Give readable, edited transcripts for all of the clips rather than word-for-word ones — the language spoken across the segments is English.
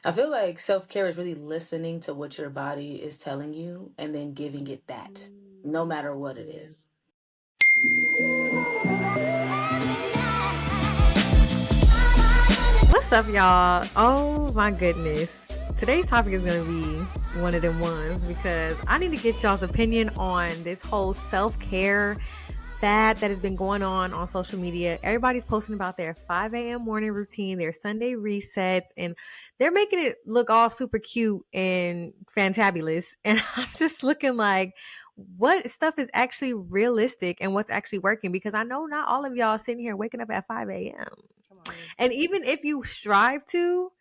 I feel like self-care is really listening to what your body is telling you and then giving it that, no matter what it Yeah. is. What's up, y'all? Oh my goodness. Today's topic is going to be one of them ones because I need to get y'all's opinion on this whole self-care fad that has been going on social media. Everybody's posting about their 5 a.m. morning routine, their Sunday resets, and they're making it look all super cute and fantabulous. And I'm just looking like, what stuff is actually realistic and what's actually working? Because I know not all of y'all sitting here waking up at 5 a.m. Come on. And even if you strive to,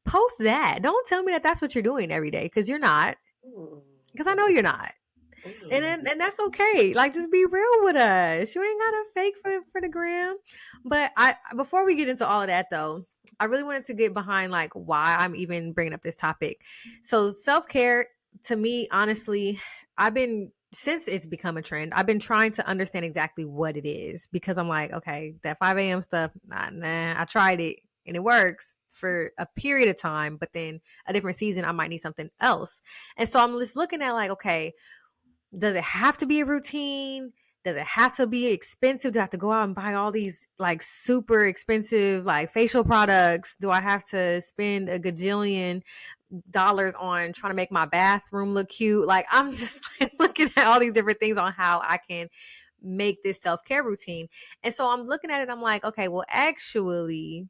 post that. Don't tell me that that's what you're doing every day, because you're not. Ooh, Because I know you're not. ooh. And that's okay. Like, just be real with us. You ain't gotta fake for the gram. But I before we get into all of that though, I really wanted to get behind like why I'm even bringing up this topic. So self care, to me, honestly, I've been since it's become a trend. I've been trying to understand exactly what it is, because I'm like, okay, that 5 a.m. stuff, nah, I tried it and it works for a period of time, but then a different season, I might need something else. And so I'm just looking at like, okay, does it have to be a routine? Does it have to be expensive? Do I have to go out and buy all these like super expensive like facial products? Do I have to spend a gajillion dollars on trying to make my bathroom look cute? Like, I'm just like, looking at all these different things on how I can make this self-care routine. And so I'm looking at it, I'm like, okay, well, actually,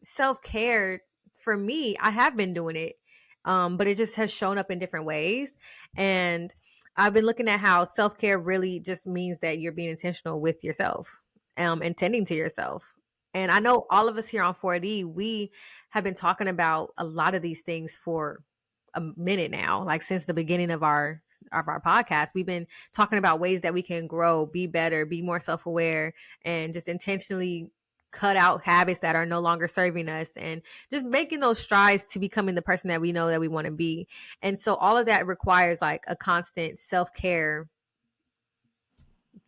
self-care for me, I have been doing it. But it just has shown up in different ways. And I've been looking at how self-care really just means that you're being intentional with yourself, and tending to yourself. And I know all of us here on 4D, we have been talking about a lot of these things for a minute now. Like, since the beginning of our podcast, we've been talking about ways that we can grow, be better, be more self-aware, and just intentionally cut out habits that are no longer serving us, and just making those strides to becoming the person that we know that we want to be. And so all of that requires like a constant self-care,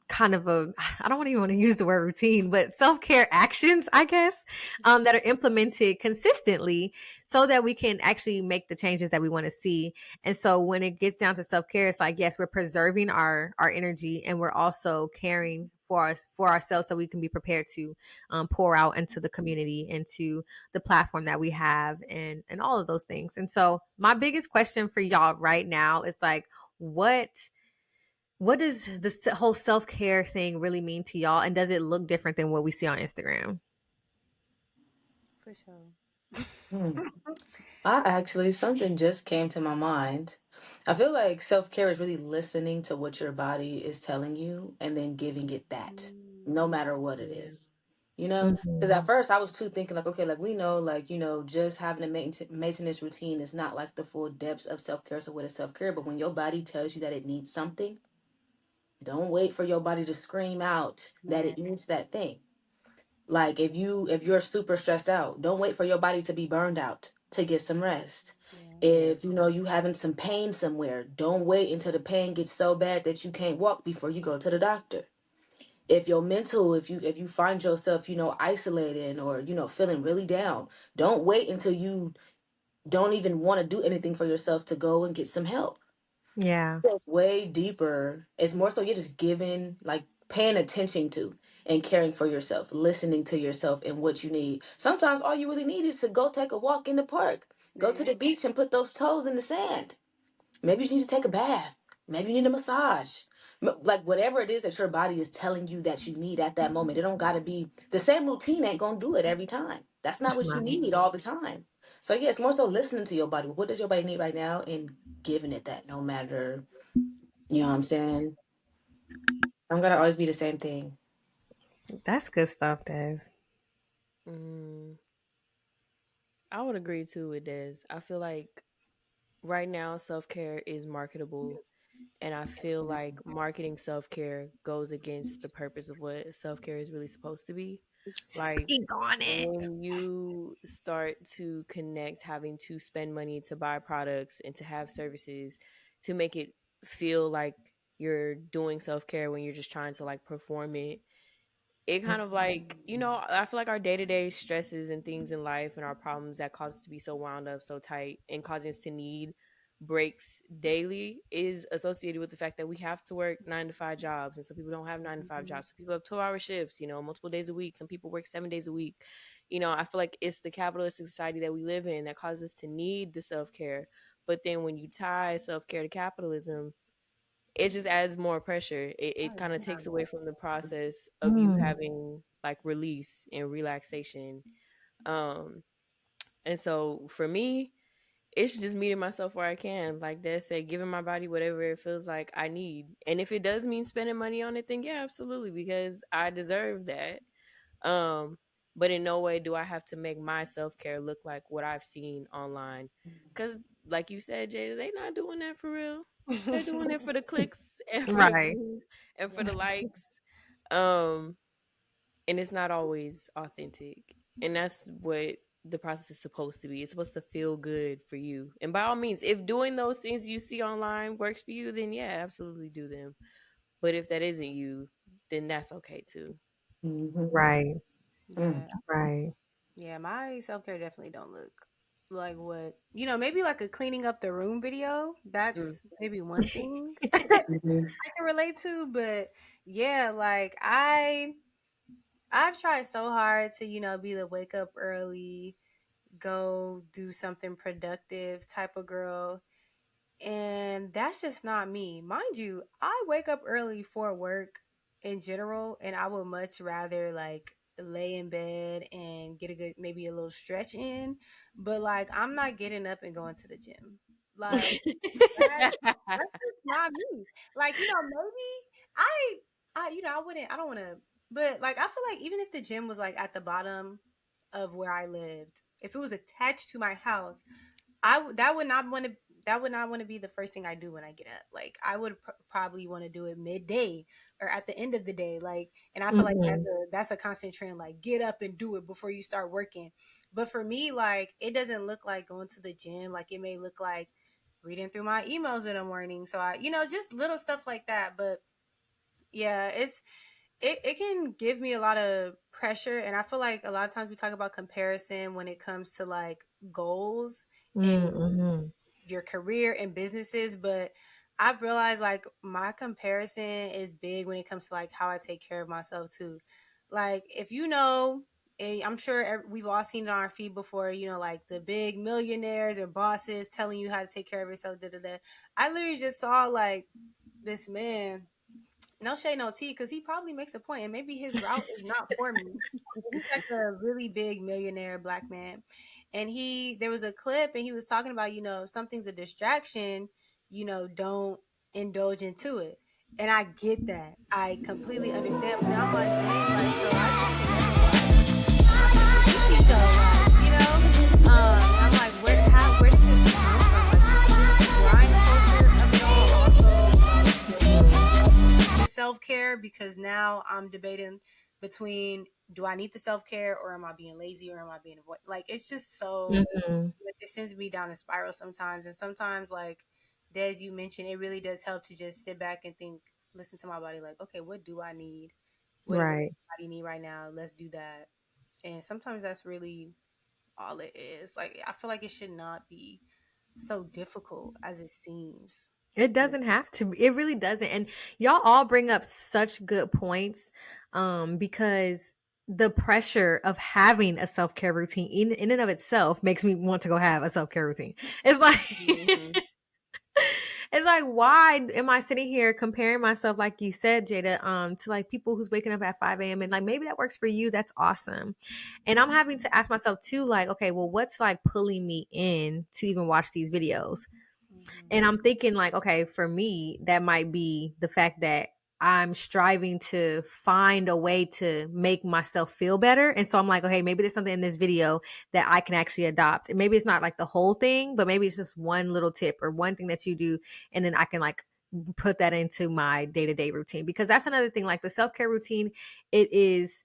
kind of a, I don't even want to use the word routine, but self-care actions, I guess, that are implemented consistently so that we can actually make the changes that we want to see. And so when it gets down to self-care, it's like, yes, we're preserving our energy, and we're also caring for ourselves so we can be prepared to pour out into the community, into the platform that we have, and all of those things. And so my biggest question for y'all right now is like, what does this whole self-care thing really mean to y'all, and does it look different than what we see on Instagram? For sure. Hmm. Something just came to my mind. I feel like self-care is really listening to what your body is telling you and then giving it that, no matter what it Yeah. is. You know, because Mm-hmm. at first I was too thinking like, okay, like we know, like, just having a maintenance routine is not like the full depths of self-care. So what is self-care? But when your body tells you that it needs something, don't wait for your body to scream out that Yeah. it needs that thing. Like if you're super stressed out, don't wait for your body to be burned out to get some rest. Yeah. If you having some pain somewhere, don't wait until the pain gets so bad that you can't walk before you go to the doctor. If you find yourself, isolated or feeling really down, don't wait until you don't even want to do anything for yourself to go and get some help. Yeah. Goes way deeper. It's more so you're just giving, like paying attention to and caring for yourself, listening to yourself and what you need. Sometimes all you really need is to go take a walk in the park, go to Yeah. the beach and put those toes in the sand. Maybe you need to take a bath. Maybe you need a massage. Like whatever it is that your body is telling you that you need at that moment. It don't gotta be the same routine, ain't gonna do it every time. That's not It's what you not. need all the time. So yeah, it's more so listening to your body. What does your body need right now and giving it that, no matter, you know what I'm saying? I'm gonna always be the same thing. That's good stuff, Des. Mm, I would agree too with this. I feel like right now self care is marketable, and I feel like marketing self care goes against the purpose of what self care is really supposed to be. Like, Speak on it. when you start to connect having to spend money to buy products and to have services to make it feel like you're doing self care when you're just trying to like perform it, it kind of like, I feel like our day-to-day stresses and things in life and our problems that cause us to be so wound up, so tight, and causing us to need breaks daily is associated with the fact that we have to work 9 to 5 jobs, and some people don't have 9 to 5 Mhm. jobs. Some people have 12-hour shifts, multiple days a week. Some people work 7 days a week. I feel like it's the capitalistic society that we live in that causes us to need the self-care. But then when you tie self-care to capitalism, it just adds more pressure. It Oh kind of yeah. takes away from the process of you Mm. having like release and relaxation. Um, and so for me, it's just meeting myself where I can. Like Dad said, giving my body whatever it feels like I need. And if it does mean spending money on it, then yeah, absolutely, because I deserve that. Um, but in no way do I have to make my self care look like what I've seen online. Cause like you said, Jada, they not doing that for real. They're doing it for the clicks and for the Right. views and for the likes. Um, and it's not always authentic. And that's what the process is supposed to be. It's supposed to feel good for you. And by all means, if doing those things you see online works for you, then yeah, absolutely do them. But if that isn't you, then that's okay too. Mhm. Right. Mm. Yeah. Right. Yeah, my self care definitely don't look like what maybe like a cleaning up the room video. Mm. That's maybe one thing I Mhm. can relate to, but yeah, like I've tried so hard to, be the wake up early, go do something productive type of girl. And that's just not me. Mind you, I wake up early for work in general, and I would much rather like lay in bed and get a good, maybe a little stretch in. But like, I'm not getting up and going to the gym. Like, that's just not me. Like, maybe I wouldn't, I don't want to, but like, I feel like even if the gym was like at the bottom of where I lived, if it was attached to my house, that would not want to, be the first thing I do when I get up. Like I would probably want to do it midday or at the end of the day. Like, and I feel like Hmm. that's a constant trend. Like get up and do it before you start working. But for me, like it doesn't look like going to the gym. Like it may look like reading through my emails in the morning. So I, just little stuff like that. But yeah, it can give me a lot of pressure, and I feel like a lot of times we talk about comparison when it comes to like goals and Mm-hmm. your career and businesses, but I've realized like my comparison is big when it comes to like how I take care of myself too. Like if I'm sure we've all seen it on our feed before, like the big millionaires or bosses telling you how to take care of yourself. Da, da, da. I literally just saw like this man, no shade, no tea, because he probably makes a point, and maybe his route is not for me. He's like a really big millionaire black man, and there was a clip, and he was talking about, if something's a distraction, don't indulge into it. And I get that, I completely understand. But then I'm like, dang, like, so I just can never watch a TV show, like, and I'm like, where did this come from? Like, is this grind culture of it all also the self care? Because now I'm debating between, do I need the self care, or am I being lazy, or am I being avoid? Like it's just so, Hmm. it sends me down a spiral sometimes, and sometimes like Des, you mentioned, it really does help to just sit back and think, listen to my body, like, okay, what do I need? What does Right. my body need right now? Let's do that. And sometimes that's really all it is. Like I feel like it should not be so difficult as it seems. It doesn't have to. It really doesn't. And y'all all bring up such good points, because the pressure of having a self-care routine in and of itself makes me want to go have a self-care routine. It's like Hmm. it's like, why am I sitting here comparing myself, like you said, Jada, to like people who's waking up at 5 a.m. and like maybe that works for you. That's awesome. And I'm having to ask myself too, like, okay, well, what's like pulling me in to even watch these videos? Hmm. And I'm thinking like, okay, for me, that might be the fact that I'm striving to find a way to make myself feel better. And so I'm like, okay, maybe there's something in this video that I can actually adopt. And maybe it's not like the whole thing, but maybe it's just one little tip or one thing that you do. And then I can like put that into my day-to-day routine. Because that's another thing, like the self-care routine, it is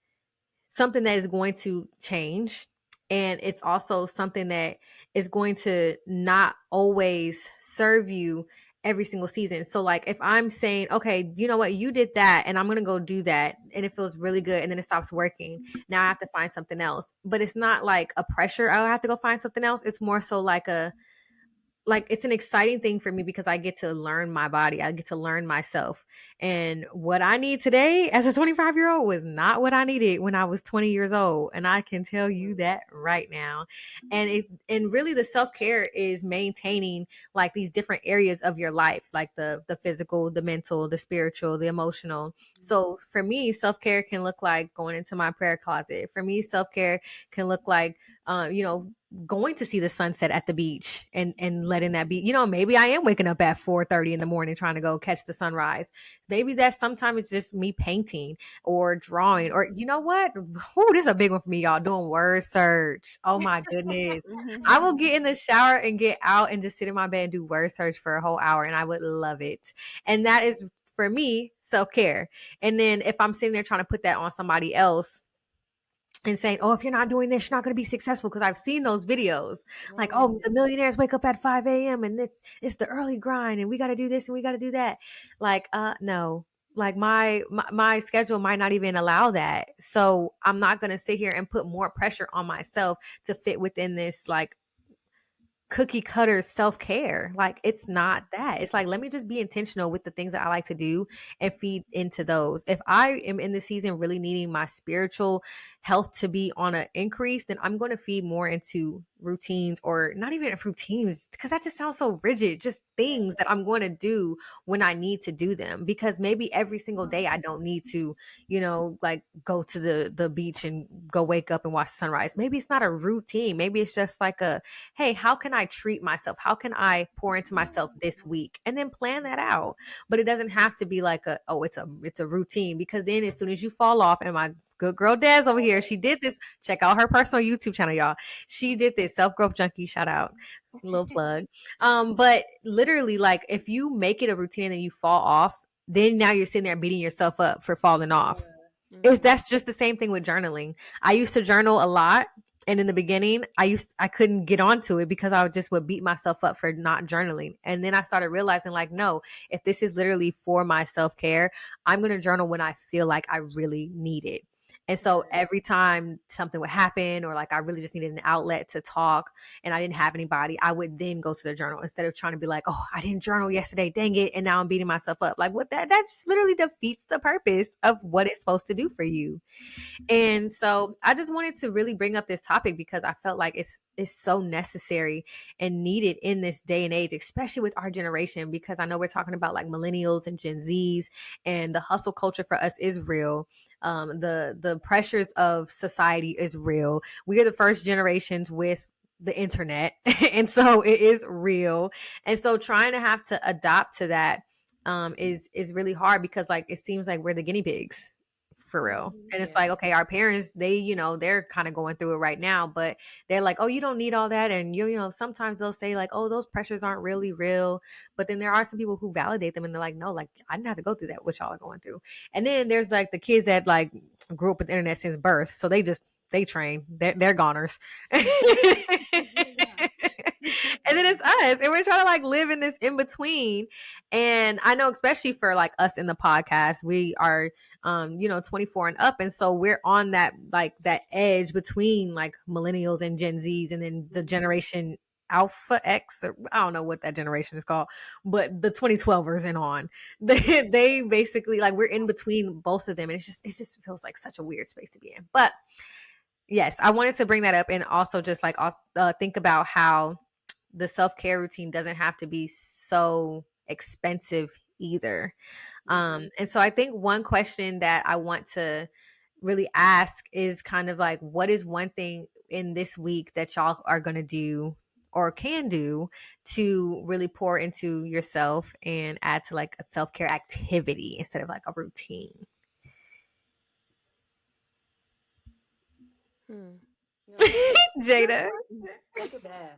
something that is going to change. And it's also something that is going to not always serve you every single season. So like if I'm saying, okay, you know what, you did that and I'm gonna go do that and it feels really good and then it stops working. Now I have to find something else. But it's not like a pressure, I have to go find something else. It's more so like a like it's an exciting thing for me because I get to learn my body. I get to learn myself. And what I need today as a 25-year-old was not what I needed when I was 20 years old. And I can tell you that right now. And really the self-care is maintaining like these different areas of your life, like the physical, the mental, the spiritual, the emotional. So for me, self-care can look like going into my prayer closet. For me, self-care can look like you know, going to see the sunset at the beach and letting that be, you know, maybe I am waking up at 4:30 in the morning trying to go catch the sunrise. Maybe that sometimes it's just me painting or drawing or you know what? Oh, this is a big one for me, y'all. Doing word search. Oh my goodness. I will get in the shower and get out and just sit in my bed and do word search for a whole hour and I would love it. And that is for me self-care. And then if I'm sitting there trying to put that on somebody else and saying, "Oh, if you're not doing this, you're not going to be successful." Because I've seen those videos, like, "Oh, the millionaires wake up at 5 a.m. and it's the early grind, and we got to do this and we got to do that." Like, no, like my schedule might not even allow that, so I'm not going to sit here and put more pressure on myself to fit within this like cookie cutter self-care. Like it's not that. It's like let me just be intentional with the things that I like to do and feed into those. If I am in the season really needing my spiritual health to be on an increase, then I'm going to feed more into routines or not even routines because that just sounds so rigid, just things that I'm going to do when I need to do them because maybe every single day I don't need to, you know, like go to the beach and go wake up and watch the sunrise. Maybe it's not a routine. Maybe it's just like a hey, how can I treat myself? How can I pour into myself this week? And then plan that out. But it doesn't have to be like a, oh, it's a routine because then as soon as you fall off, and my good girl Des over here, she did this. Check out her personal YouTube channel, y'all. She did this self-growth junkie, shout out. A little plug. But literally, like if you make it a routine and you fall off, then now you're sitting there beating yourself up for falling off. Is that's just the same thing with journaling. I used to journal a lot, and in the beginning I couldn't get onto it because I would beat myself up for not journaling. And then I started realizing like no, if this is literally for my self-care, I'm going to journal when I feel like I really need it. And so every time something would happen or like I really just needed an outlet to talk and I didn't have anybody, I would then go to the journal instead of trying to be like, oh, I didn't journal yesterday, dang it, and now I'm beating myself up. Like what that just literally defeats the purpose of what it's supposed to do for you. And so I just wanted to really bring up this topic because I felt like it's so necessary and needed in this day and age, especially with our generation, because I know we're talking about like millennials and Gen Zs, and the hustle culture for us is real. The pressures of society is real. We are the first generations with the internet and so it is real. And so trying to have to adapt to that is really hard because like it seems like we're the guinea pigs for real. And it's like, okay, our parents, they, you know, they're kind of going through it right now, but they're like, oh, you don't need all that. And you know, sometimes they'll say like, oh, those pressures aren't really real. But then there are some people who validate them and they're like, no, like I didn't have to go through that, which y'all are going through. And then there's like the kids that like grew up with the internet since birth. So they train, they're goners. And then it's us and we're trying to like live in this in between. And I know especially for like us in the podcast, we are you know 24 and up, and so we're on that like that edge between like millennials and Gen Z's, and then the generation Alpha X, or I don't know what that generation is called, but the 2012ers and on, they basically like we're in between both of them, and it just feels like such a weird space to be in. But yes, I wanted to bring that up and also just like think about how the self-care routine doesn't have to be so expensive either. And so I think one question that I want to really ask is kind of like, what is one thing in this week that y'all are going to do or can do to really pour into yourself and add to like a self-care activity instead of like a routine? You know, Jada. take a bath.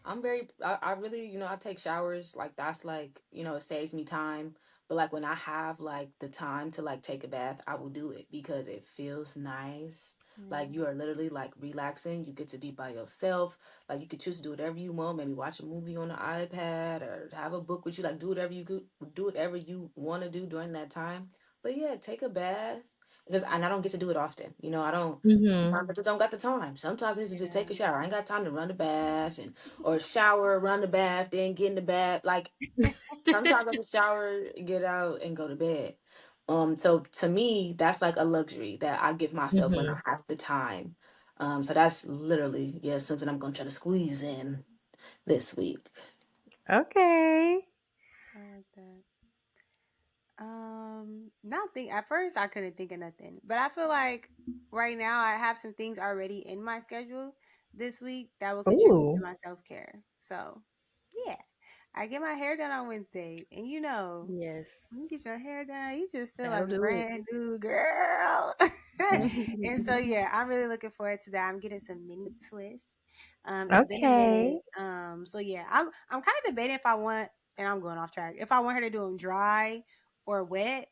I really, I take showers. Like that's like, it saves me time. But like when I have like the time to like take a bath, I will do it because it feels nice. Like you are literally like relaxing. You get to be by yourself. Like you could choose to do whatever you want. Maybe watch a movie on the iPad or have a book with you. Like do whatever you want to do during that time. But yeah, take a bath because and I don't get to do it often. You know, I don't. Mm-hmm. Sometimes I just don't got the time. Sometimes I need to just take a Yeah. shower. I ain't got time to run the bath and or shower, run the bath, then get in the bath. Like sometimes I just shower, get out, and go to bed. So to me, that's like a luxury that I give myself when I Mm-hmm. have the time. So that's literally, yeah, something I'm gonna try to squeeze in this week. Okay. I like that. Not think at first I couldn't think of nothing, but I feel like right now I have some things already in my schedule this week that will contribute to Ooh. my self care. So, yeah, I get my hair done on Wednesday, and when you Yes. get your hair done, you just feel That'll like a do it. brand new girl. And so, yeah, I'm really looking forward to that. I'm getting some mini twists. It's been a minute. Okay. So yeah, I'm kind of debating if I want, and I'm going off track. If I want her to do them dry or wet.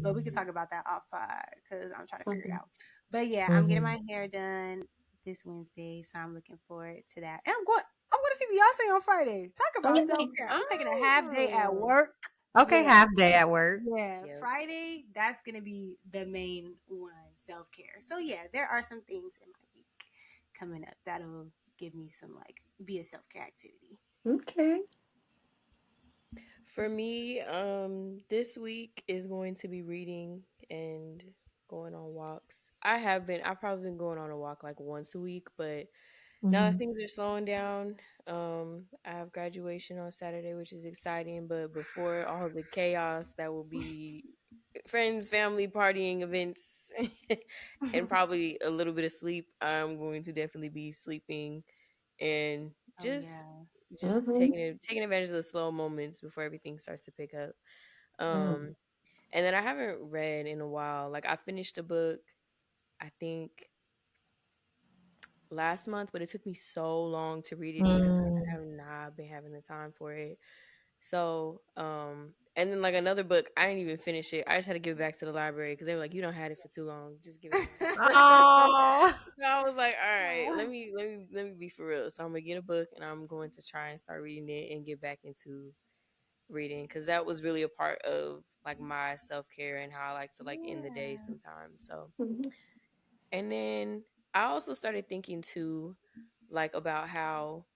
But we could Mm. talk about that off pod because I'm trying to figure it Mhm. out. But yeah, I'm getting Mm-hmm. my hair done this Wednesday, so I'm looking forward to that. And I'm going to see Beyonce on Friday. Talk Oh about self yeah. care. I'm taking a half day at Oh. work. Okay, Yeah. half day at work. Yeah, Yep. Friday, that's going to be the main one, self care. So, yeah, there are some things in my week coming up that'll give me some, like, be a self care activity. Okay. For me, this week is going to be reading and going on walks. I've probably been going on a walk like once a week, but now that Mm-hmm. things are slowing down, I have graduation on Saturday, which is exciting. But before all the chaos that will be friends, family, partying, events, and probably a little bit of sleep, I'm going to definitely be sleeping and Oh, just yeah. just Mm-hmm. taking advantage of the slow moments before everything starts to pick up. Mm-hmm. And then I haven't read in a while. Like I finished a book, I think last month, but it took me so long to read it just because I Mm. have not been having the time for it. So, and then like another book, I didn't even finish it. I just had to give it back to the library because they were like, "You don't had it for too long. Just give it back." Oh. So I was like, "All right, let me be for real." So I'm gonna get a book and I'm going to try and start reading it and get back into reading because that was really a part of like my self care and how I like to like end the day Yeah. sometimes. So, Mm-hmm. and then I also started thinking too, like about how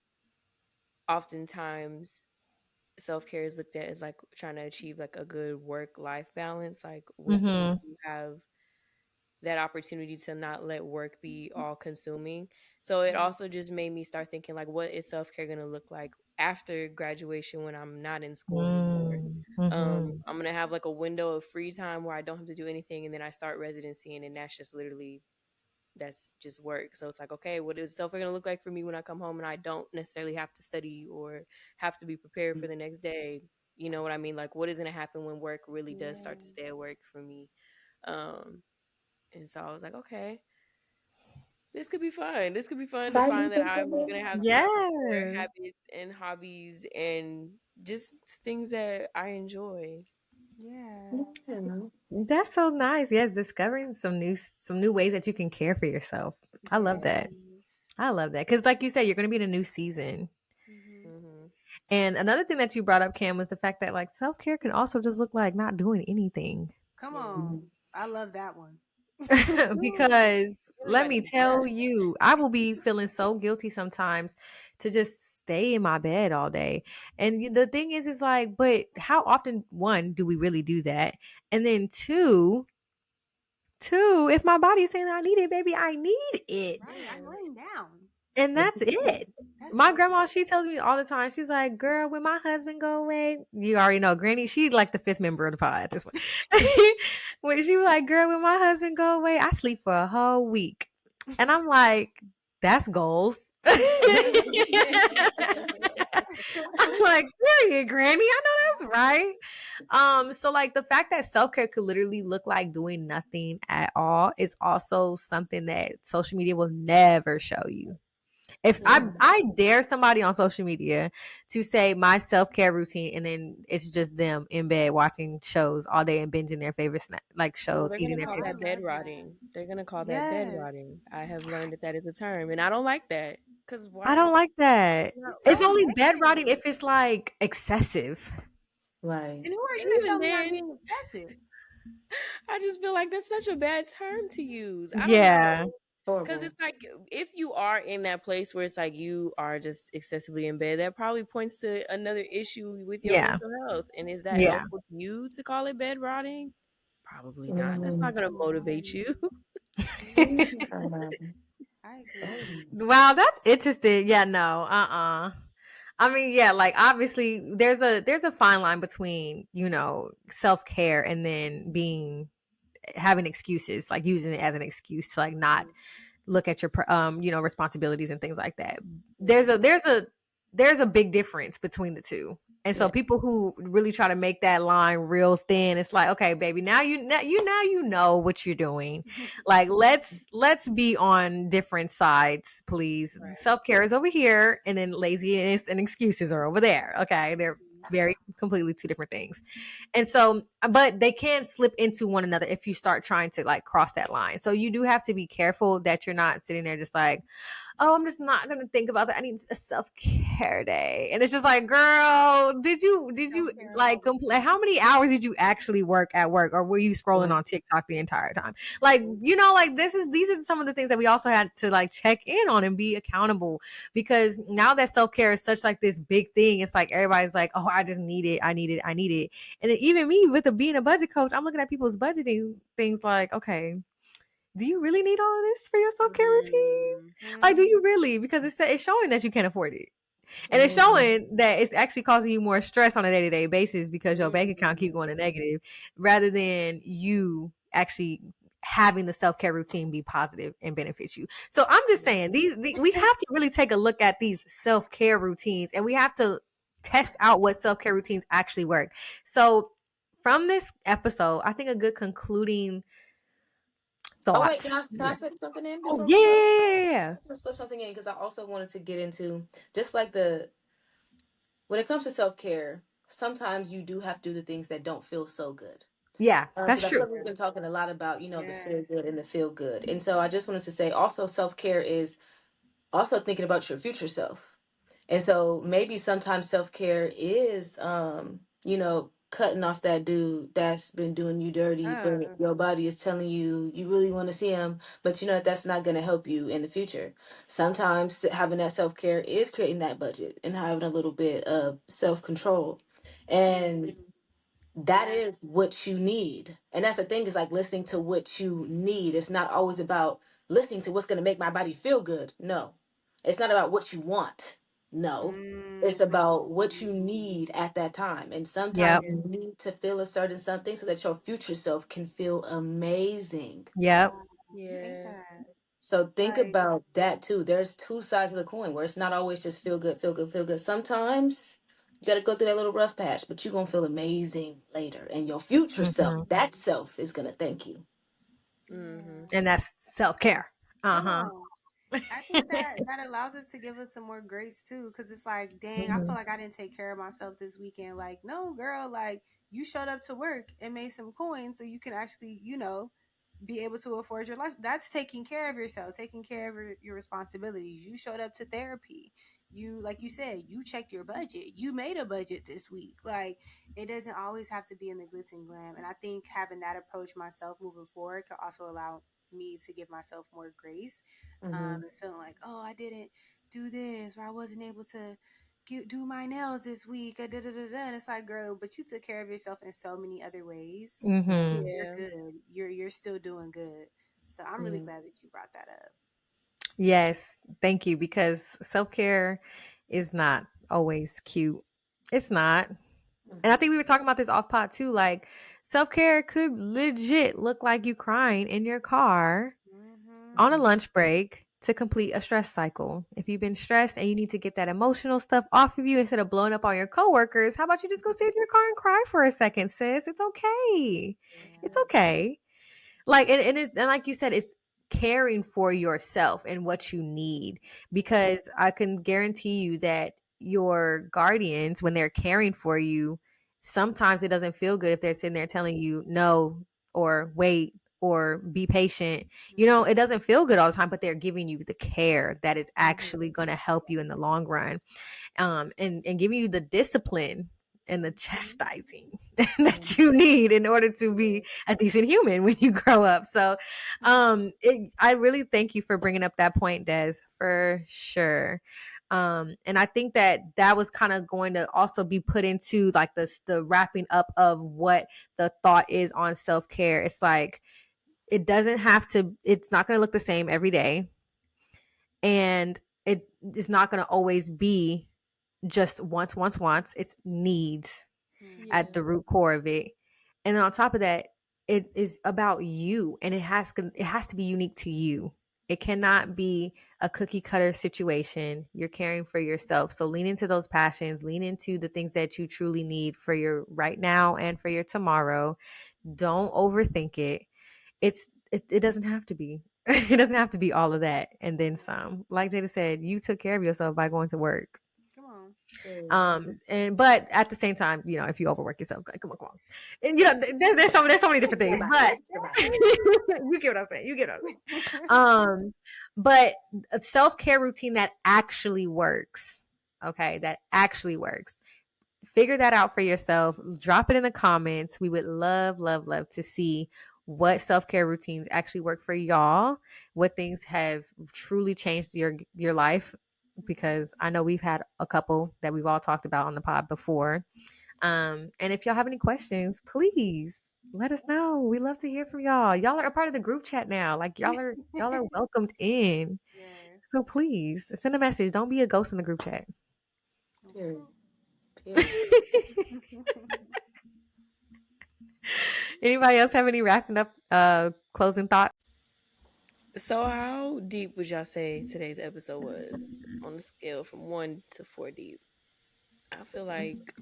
oftentimes self care is looked at as like trying to achieve like a good work life balance, like when Mm-hmm. you have that opportunity to not let work be all consuming. So it also just made me start thinking like what is self-care going to look like after graduation when I'm not in school anymore. Mm-hmm. I'm going to have like a window of free time where I don't have to do anything and then I start residency and then that's just work. So it's like, okay, what is self care going to look like for me when I come home and I don't necessarily have to study or have to be prepared for the next day? You know what I mean? Like, what is going to happen when work really does Yeah. start to stay at work for me? Um, and so I was like, okay, this could be fun. This could be fun to Glad you find that think of I'm it. gonna have time for Yes. habits and hobbies and just things that I enjoy. Yeah. Yeah. That's so nice. Yes, discovering some new ways that you can care for yourself. I love that. Yes. I love that because, like you said, you're going to be in a new season. Hmm. Hmm. And another thing that you brought up, Cam, was the fact that like self care can also just look like not doing anything. Come Yeah, on. I love that one. Because really let got to me be done. tell you, I will be feeling so guilty sometimes to just stay in my bed all day. And the thing is like, but how often, one, do we really do that? And then two, if my body's saying I need it, baby, I need it. Right. I'm Yeah. laying down. And that's it. That's My so grandma, she tells me all the time, she's like, girl, when my husband go away, you already know, Granny, she like the fifth member of the pod at this point. When she was like, girl, when my husband go away, I sleep for a whole week. And I'm like, that's goals. I'm like, period, Granny. I know that's right. So like the fact that self-care could literally look like doing nothing at all is also something that social media will never show you. If Mm. I dare somebody on social media to say my self-care routine and then it's just them in bed watching shows all day and binging their favorite snack like Oh, shows, they're eating gonna their Oh, call favorite I that snack. bed love that. rotting. They're gonna call that bed Yes. rotting. I have learned that that is a term, and I don't like that. Cause I why? don't like that. No, It's It's so why? only bed rotting negative. if it's like excessive. Right. And who are And you to even tell me I'm then, being excessive? I just feel like that's such a bad term to use. I don't know. Yeah. It's Because horrible. it's like if you are in that place where it's like you are just excessively in bed, that probably points to another issue with your Yeah. mental health. And is that Yeah. helpful to you to call it bed rotting? Probably not. That's Mm-hmm. not going to motivate you. Um, I oh, agree. Wow, that's interesting. Yeah, no. I mean, yeah, like obviously there's a fine line between, self-care and then being having excuses, like using it as an excuse to like not look at your responsibilities and things like that. there's Mhm. a there's a there's a big difference between the two, and so yeah. people who really try to make that line real thin, it's like, okay, baby, now you know what you're doing. Like, let's be on different sides, please. Right. Self-care is over here and then laziness and excuses are over there. Okay, they're very completely two different things. And so, but they can slip into one another if you start trying to like cross that line. So you do have to be careful that you're not sitting there just like, oh, I'm just not gonna think about that. I need a self-care day. And it's just like, girl, did you Self care like always. how many hours did you actually work at work, or were you scrolling Right. on TikTok the entire time? Like, like these are some of the things that we also had to like check in on and be accountable, because now that self-care is such like this big thing, it's like everybody's like, oh, I just need it, I need it. And then even me with being a budget coach, I'm looking at people's budgeting things like, okay, do you really need all of this for your self-care routine? Like, do Mm-hmm. you really? Because it's showing that you can't afford it. And it's Mm-hmm. showing that it's actually causing you more stress on a day-to-day basis because your bank account keep going to Mhm. negative, rather than you actually having the self-care routine be positive and benefit you. So I'm just saying, we have to really take a look at these self-care routines, and we have to test out what self-care routines actually work. So from this episode, I think a good concluding Oh wait, thought. can I slip something in Oh before yeah, we go? yeah, yeah, yeah. I'm gonna slip something in because I also wanted to get into just like the when it comes to self care. Sometimes you do have to do the things that don't feel so good. Yeah, Because that's I feel true. like we've been talking a lot about the feel Yes. good and the feel good, and so I just wanted to say also self care is also thinking about your future self. And so maybe sometimes self care is, cutting off that dude that's been doing you dirty, but Uh, your body is telling you you really want to see him, but you know that that's not going to help you in the future. Sometimes having that self care is creating that budget and having a little bit of self control. And that yes. is what you need. And that's the thing is like listening to what you need. It's not always about listening to what's going to make my body feel good. No. It's not about what you want. No. It's about what you Mm. need at that time. And sometimes Yep. Yes. you need to feel a certain something so that your future self can feel amazing. Yep. Wow. You ate Yeah. that. So think Like, about that too. There's two sides of the coin where it's not always just feel good, feel good, feel good. Sometimes you got to go through that little rough patch, but you're going to feel amazing later. And your future self, Hmm. that self is going to thank you. Mhm. yeah. And that's self-care. Come Uh-huh. on. I think that that allows us to give us some more grace too, because it's like, dang, I feel Hmm. like I didn't take care of myself this weekend. Like, no, girl, like you showed up to work and made some coins so you can actually, be able to afford your life. That's taking care of yourself, taking care of your responsibilities. You showed up to therapy. You, like you said, you checked your budget. You made a budget this week. Like, it doesn't always have to be in the glitz and glam. And I think having that approach myself moving forward could also allow me to give myself more grace, Mm-hmm. and feeling like, oh, I didn't do this, or I wasn't able to do my nails this week. And it's like, girl, but you took care of yourself in so many other ways. Hmm. You're Yeah. good. You're still doing good. So I'm really Yeah. glad that you brought that up. Yes, thank you. Because self-care is not always cute. It's not. And I Mm-hmm. think we were talking about this off pod too. Like, self-care could legit look like you crying in your car Mm-hmm. on a Mm-hmm. lunch break to complete a stress cycle. If you've been stressed and you need to get that emotional stuff off of you instead of blowing up on your coworkers, how about you just go sit in your car and cry for a second, sis? It's okay. It's Yeah. okay. Like, and like you said, it's caring for yourself and what you need, because I can guarantee you that your guardians, when they're caring for you, sometimes it doesn't feel good if they're sitting there telling you no, or wait, or be patient. You know, it doesn't feel good all the time, but they're giving you the care that is actually going to help you in the long run, and giving you the discipline and the chastising that you need in order to be a decent human when you grow up. So I really thank you for bringing up that point, Des, for sure. And I think that was kind of going to also be put into like the wrapping up of what the thought is on self-care. It's like, it doesn't have to, it's not going to look the same every day, and it is not going to always be just once. It's needs Yeah. at the root core of it. And then on top of that, it is about you, and it has to be unique to you. It cannot be a cookie cutter situation. You're caring for yourself. So lean into those passions, lean into the things that you truly need for your right now and for your tomorrow. Don't overthink it. It doesn't have to be. It doesn't have to be all of that and then some. Like Jada said, you took care of yourself by going to work. Come on. But at the same time, you know, if you overwork yourself, like, come on. And you know, there's so many different things, but you get what I'm saying. You get what I'm saying. But a self-care routine that actually works. Okay, that actually works. Figure that out for yourself. Drop it in the comments. We would love to see what self-care routines actually work for y'all, what things have truly changed your life, because I know we've had a couple that we've all talked about on the pod before. And if y'all have any questions, please let us know. We love to hear from y'all. Y'all are a part of the group chat now. Like, y'all are welcomed in. Yes. So please send a message. Don't be a ghost in the group chat. Period. Period. Anybody else have any wrapping up closing thoughts? So, how deep would y'all say today's episode was on a scale from 1 to 4 deep? I feel like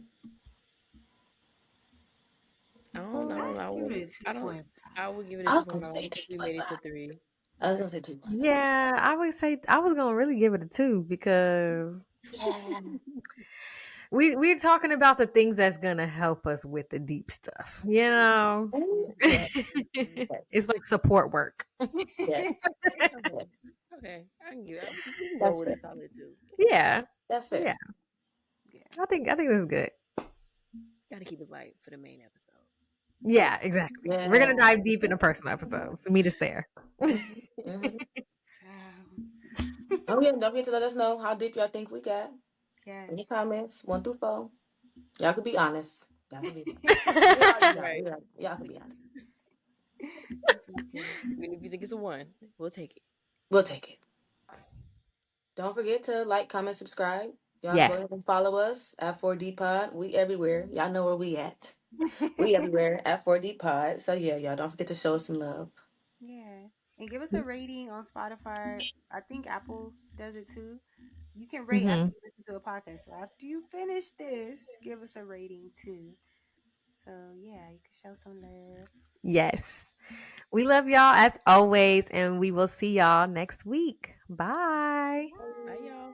I don't know. I'd give it a two I don't. point I would give it a I two was point gonna five. say We made it to 2.5. 3. I was gonna say 2.5. Yeah, I would say I was gonna really give it a 2, because Yeah. we're talking about the things that's gonna help us with the deep stuff. You know, Yeah. it's Yes. like support work. Yes. Okay. Yes. Okay. I can give. We can go That's with a fair. solid 2. Yeah, That's fair. yeah. Yeah. I think this is good. Got to keep it light for the main episode. Yeah, exactly. We're Yeah. gonna dive deep into personal episodes. Meet us there. Mm-hmm. Um, Don't forget to let us know how deep y'all think we got in the yes. comments, 1 through 4. Y'all could be honest. Y'all could be honest. We Yes. already know. Right. Y'all could be honest. That's okay. Even if you think it's a 1, we'll take it. We'll take it. Don't forget to like, comment, subscribe. Y'all go Yes. ahead and follow us at 4D Pod. We everywhere. Y'all know where we at. We everywhere at 4D Pod. So yeah, y'all don't forget to show us some love. Yeah. And give us a rating on Spotify. I think Apple does it too. You can rate Mm-hmm. after you listen to a podcast. So after you finish this, give us a rating too. So yeah, you can show some love. Yes. We love y'all as always, and we will see y'all next week. Bye. Bye, y'all.